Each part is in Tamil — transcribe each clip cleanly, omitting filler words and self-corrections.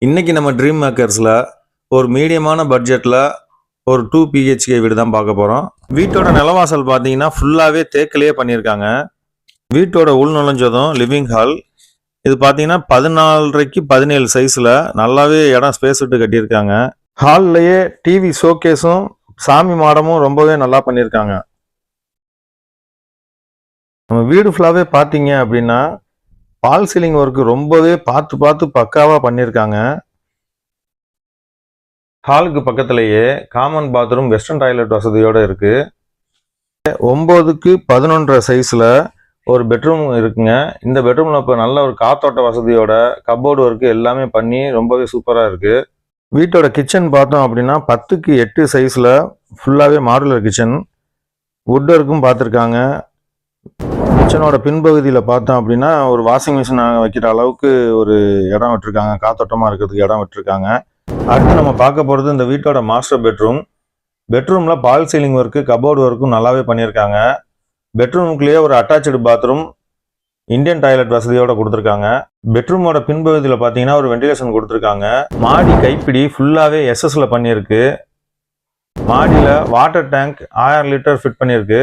இன்னைக்கு நம்ம ட்ரீம் மேக்கர்ஸில் ஒரு மீடியமான பட்ஜெட்டில் ஒரு 2 பிஹெச்கே வீடு தான் பார்க்க போகிறோம். வீட்டோட நிலவாசல் பார்த்தீங்கன்னா ஃபுல்லாகவே தேக்கிலேயே பண்ணியிருக்காங்க. வீட்டோட உள் நுழைஞ்சதும் லிவிங் ஹால். இது பார்த்தீங்கன்னா 14:30 17 சைஸில் நல்லாவே இடம் ஸ்பேஸ் விட்டு கட்டியிருக்காங்க. ஹால்லையே டிவி ஷோகேஸும் சாமி மாடமும் ரொம்பவே நல்லா பண்ணியிருக்காங்க. நம்ம வீடு ஃபுல்லாகவே பார்த்தீங்க அப்படின்னா பால் சீலிங் ஒர்க்கு ரொம்பவே பார்த்து பக்காவாக பண்ணியிருக்காங்க. ஹாலுக்கு பக்கத்திலேயே காமன் பாத்ரூம் வெஸ்டர்ன் டாய்லெட் வசதியோடு இருக்குது. 9க்கு 11 சைஸில் ஒரு பெட்ரூம் இருக்குங்க. இந்த பெட்ரூமில் இப்போ நல்ல ஒரு காத்தோட்ட வசதியோட கப்போர்டு ஒர்க்கு எல்லாமே பண்ணி ரொம்பவே சூப்பராக இருக்குது. வீட்டோட கிச்சன் பார்த்தோம் அப்படின்னா 10க்கு 8 சைஸில் ஃபுல்லாகவே மாடுலர் கிச்சன். வுட் ஒர்க்கும் பார்த்துருக்காங்க. கிச்சனோட பின்பகுதியில் பார்த்தோம் அப்படின்னா ஒரு வாஷிங் மிஷின் வைக்கிற அளவுக்கு ஒரு இடம் விட்டுருக்காங்க. காத்தோட்டமாக இருக்கிறதுக்கு இடம் விட்டுருக்காங்க. அடுத்து நம்ம பார்க்க போகிறது இந்த வீட்டோட மாஸ்டர் பெட்ரூம். பெட்ரூமில் பால் சீலிங் ஒர்க்கு கபோர்டு ஒர்க்கும் நல்லாவே பண்ணியிருக்காங்க. பெட்ரூமுக்குள்ளேயே ஒரு அட்டாச்சு பாத்ரூம் இந்தியன் டாய்லெட் வசதியோடு கொடுத்துருக்காங்க. பெட்ரூமோட பின்பகுதியில் பார்த்தீங்கன்னா ஒரு வெண்டிலேஷன் கொடுத்துருக்காங்க. மாடி கைப்பிடி ஃபுல்லாகவே எஸ்எஸ்ல பண்ணியிருக்கு. மாடியில் வாட்டர் டேங்க் 1000 லிட்டர் ஃபிட் பண்ணியிருக்கு.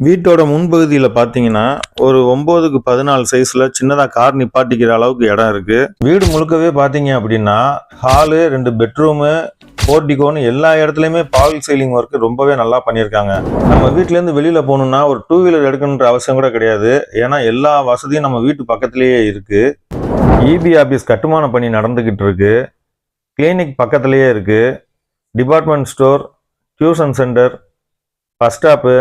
வீட்டோட முன்பகுதியில் பார்த்தீங்கன்னா ஒரு 9க்கு 14 சைஸில் சின்னதாக கார் நிப்பாட்டிக்கிற அளவுக்கு இடம் இருக்குது. வீடு முழுக்கவே பார்த்தீங்க அப்படின்னா ஹாலு, 2 பெட்ரூமு, போர்டிகோன்னு எல்லா இடத்துலையுமே பால் சீலிங் ஒர்க்கு ரொம்பவே நல்லா பண்ணியிருக்காங்க. நம்ம வீட்டிலேருந்து வெளியில் போகணுன்னா ஒரு 2 வீலர் எடுக்கணுன்ற அவசியம் கூட கிடையாது. ஏன்னா எல்லா வசதியும் நம்ம வீட்டு பக்கத்துலேயே இருக்குது. இபி ஆஃபீஸ் கட்டுமான பணி நடந்துக்கிட்டு இருக்கு. கிளினிக் பக்கத்துலேயே இருக்குது. Department store, tuition centre, bus stop,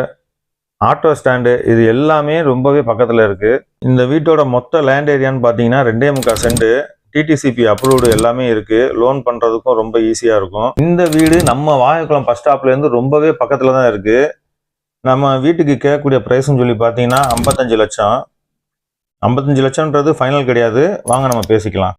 auto stand இது எல்லாமே ரொம்பவே பக்கத்தில் இருக்குது. இந்த வீட்டோட மொத்த லேண்ட் ஏரியான்னு பார்த்தீங்கன்னா 2.25 சென்ட். டிடிசிபி அப்ரூவ்டு எல்லாமே இருக்குது. லோன் பண்ணுறதுக்கும் ரொம்ப ஈஸியாக இருக்கும். இந்த வீடு நம்ம வாகைக்குளம் பஸ் ஸ்டாப்லேருந்து ரொம்பவே பக்கத்தில் தான் இருக்குது. நம்ம வீட்டுக்கு கேட்கக்கூடிய ப்ரைஸ்ன்னு சொல்லி பார்த்தீங்கன்னா 55 லட்சம். 55 லட்சம்ன்றது ஃபைனல் கிடையாது. வாங்க நம்ம பேசிக்கலாம்.